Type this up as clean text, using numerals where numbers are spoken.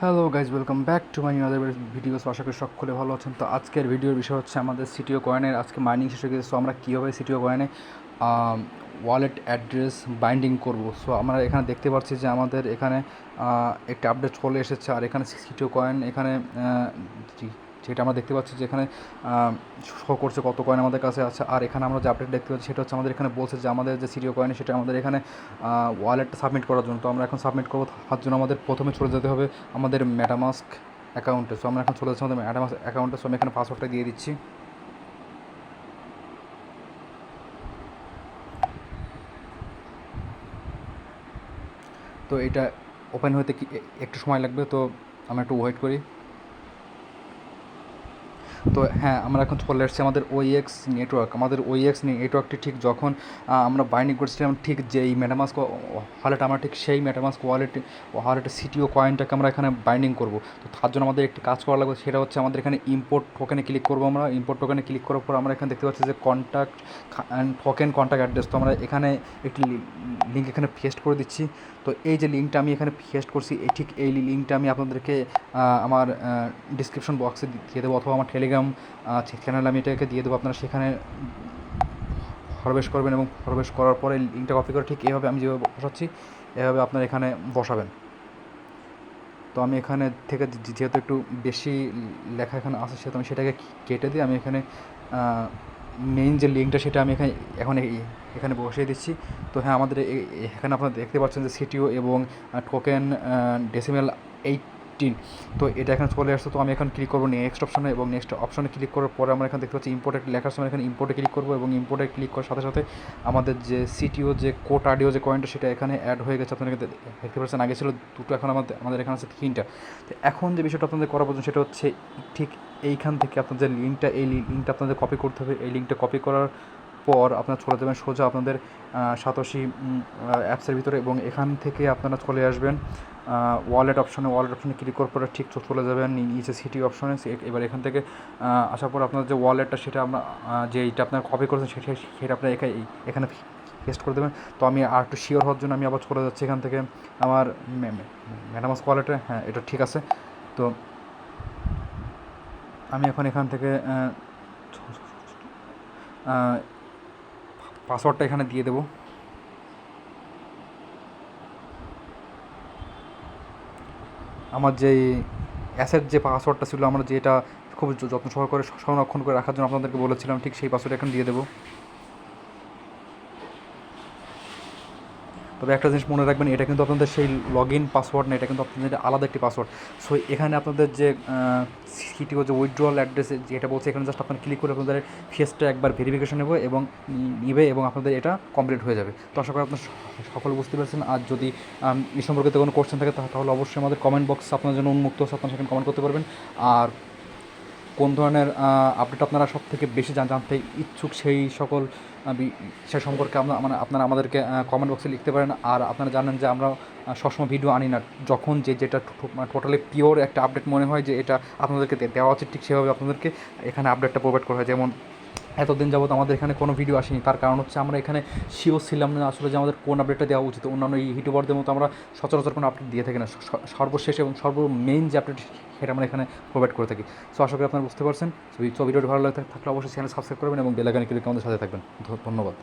Hello guys, welcome back to my other videos. আশা করি সকলে ভালো আছেন। তো আজকের ভিডিওর বিষয় হচ্ছে আমাদের সিটিও কয়েনের আজকে মাইনিং শেষ হয়ে গেছে। সো আমরা কীভাবে সিটিও কয়েনে ওয়ালেট অ্যাড্রেস বাইন্ডিং করব। সো আমরা এখানে দেখতে পাচ্ছি যে আমাদের এখানে একটা আপডেট চলে এসেছে। আর এখানে সিটিও কয়েন এখানে যেটা আমরা দেখতে পাচ্ছি যে এখানে শো করছে কত কয়েন আমাদের কাছে আছে। আর এখানে আমরা যে আপডেট দেখতে পাচ্ছি সেটা হচ্ছে আমাদের এখানে বলছে যে আমাদের যে সিটিও কয়েন সেটা আমাদের এখানে ওয়ালেটটা সাবমিট করার জন্য। তো আমরা এখন সাবমিট করবো, তার জন্য আমাদের প্রথমে চলে যেতে হবে আমাদের মেটামাস্ক অ্যাকাউন্টে। সো আমরা এখন চলে যাচ্ছি আমাদের মেটামাস্ক অ্যাকাউন্টে। সো আমি এখানে পাসওয়ার্ডটা দিয়ে দিচ্ছি। তো এটা ওপেন হতে একটু সময় লাগবে, তো আমরা একটু ওয়েট করি। তো হ্যাঁ, আমরা এখন চলে এসেছি আমাদের ওইএক্স নেটওয়ার্ক। আমাদের ওইএক্স নেটওয়ার্কটি ঠিক যখন আমরা বাইন্ডিং করছিলাম, ঠিক যেই মেটামাস্ক ওয়ালেট, আমরা ঠিক সেই মেটামাস্ক ওয়ালেটের সিটিও কয়েনটাকে আমরা এখানে বাইন্ডিং করব। তো তার জন্য আমাদের একটি কাজ করা লাগবে, সেটা হচ্ছে আমাদের এখানে ইম্পোর্ট টোকেনে ক্লিক করবো। আমরা ইম্পোর্ট টোকেনে ক্লিক করার পর আমরা এখানে দেখতে পাচ্ছি যে কন্ট্যাক্ট টোকেন কন্ট্যাক্ট অ্যাড্রেস। তো আমরা এখানে একটি লিঙ্ক এখানে পেস্ট করে দিচ্ছি। তো এই যে লিঙ্কটা আমি এখানে পেস্ট করছি, ঠিক এই লিঙ্কটা আমি আপনাদেরকে আমার ডিসক্রিপশন বক্সে দিয়ে দেবো, অথবা আমার টেলিগ্রাম চ্যানেলে আমি এটাকে দিয়ে দেবো। আপনারা সেখানে প্রবেশ করবেন এবং প্রবেশ করার পরে লিঙ্কটা কপি করে ঠিক এইভাবে আমি যেভাবে বসাচ্ছি এভাবে আপনারা এখানে বসাবেন। তো আমি এখানে থেকে যেহেতু একটু বেশি লেখা এখানে আসে, সেহেতু আমি সেটাকে কেটে দিয়ে আমি এখানে মেইন যে লিঙ্কটা সেটা আমি এখানে বসিয়ে দিচ্ছি। তো হ্যাঁ, আমাদের এখানে আপনারা দেখতে পাচ্ছেন যে সিটিও এবং টোকেন ডেসিমেল 18। তো এটা এখানে চলে আসছে। তো আমি এখন ক্লিক করবো নেক্সট অপশনে, এবং নেক্সট অপশনে ক্লিক করার পরে আমরা এখানে দেখতে পাচ্ছি ইম্পোর্টেড লেখার সময় এখানে ইম্পোর্টে ক্লিক করবো, এবং ইম্পোর্টে ক্লিক করার সাথে সাথে আমাদের যে সিটিও যে কোড অডিও যে কয়েনটা সেটা এখানে অ্যাড হয়ে গেছে। আপনারা দেখতে পাচ্ছেন আগে ছিল দুটো, এখন আমাদের এখানে আছে তিনটা। তো এখন যে বিষয়টা আপনাদের করা প্রয়োজন সেটা হচ্ছে ঠিক এইখান থেকে আপনাদের যে লিঙ্কটা, এই লিঙ্কটা আপনাদের কপি করতে হবে। এই লিঙ্কটা কপি করার পর আপনারা চলে যাবেন সোজা আপনাদের সাতোশি অ্যাপসের ভিতরে, এবং এখান থেকে আপনারা চলে আসবেন ওয়ালেট অপশনে ক্লিক করার পরে ঠিক চলে যাবেন নিচে সিটি অপশনে। এবার এখান থেকে আসার পর আপনার যে ওয়ালেটটা সেটা আমরা যেইটা আপনার কপি করেছেন সেটা আপনার এখানে পেস্ট করে দেবেন। তো আমি আর একটু শিওর হওয়ার জন্য আমি আবার চলে যাচ্ছি এখান থেকে আমার মেটামাস্ক ওয়ালেটে। হ্যাঁ, এটা ঠিক আছে। তো আমি এখন এখান থেকে পাসওয়ার্ডটা এখানে দিয়ে দেবো। আমার যেই অ্যাসেট যে পাসওয়ার্ডটা ছিল, আমরা যেটা খুব যত্ন সহকারে সংরক্ষণ করে রাখার জন্য আপনাদেরকে বলেছিলাম, ঠিক সেই পাসওয়ার্ড এখন দিয়ে দেবো। তবে একটা জিনিস মনে রাখবেন, এটা কিন্তু আপনাদের সেই লগ ইন পাসওয়ার্ড না, এটা কিন্তু আপনাদের আলাদা একটি পাসওয়ার্ড। সো এখানে আপনাদের যে সিটিও যে উইথড্রয়াল অ্যাড্রেস যেটা বলছে, এখানে জাস্ট আপনার ক্লিক করে আপনাদের ফেসটা একবার ভেরিফিকেশন নেবে এবং আপনাদের এটা কমপ্লিট হয়ে যাবে। তো আশা করি আপনার সকলে বুঝতে পারছেন। আর যদি এই সম্পর্কিত কোনো কোশ্চেন থাকে তাহলে অবশ্যই আমাদের কমেন্ট বক্স আপনার জন্য উন্মুক্ত আছে, আপনারা সেখানে কমেন্ট করতে পারবেন। আর কোন ধরনের আপডেট আপনারা সব থেকে বেশি জানতে ইচ্ছুক সেই সকল বিষয় সম্পর্কে আপনারা আমাদেরকে কমেন্ট বক্সে লিখতে পারেন। আর আপনারা জানেন যে আমরা সবসময় ভিডিও আনি না, যখন যেটা টোটালি পিওর একটা আপডেট মনে হয় যে এটা আপনাদেরকে দেওয়া উচিত, ঠিক সেভাবে আপনাদেরকে এখানে আপডেটটা প্রোভাইড করা হয়। যেমন এতদিন যাবত আমাদের এখানে কোনো ভিডিও আসেনি, তার কারণ হচ্ছে আমরা এখানে শিওর ছিলাম না আসলে যে আমাদের কোন আপডেটটা দেওয়া উচিত। অন্যান্য এই ইউটিউবারদের মতো আমরা সচরাচর কোনো আপডেট দিয়ে থাকি না, সর্বশেষ এবং মেইন যে আপডেট সেটা আমরা এখানে প্রোভাইড করে থাকি। সো আশা করি আপনারা বুঝতে পারছেন। সো ভিডিওটি ভালো লাগে থাকলে অবশ্যই চ্যানেল সাবস্ক্রাইব করবেন এবং বেল আইকনে ক্লিক করে আমাদের সাথে থাকবেন। ধন্যবাদ।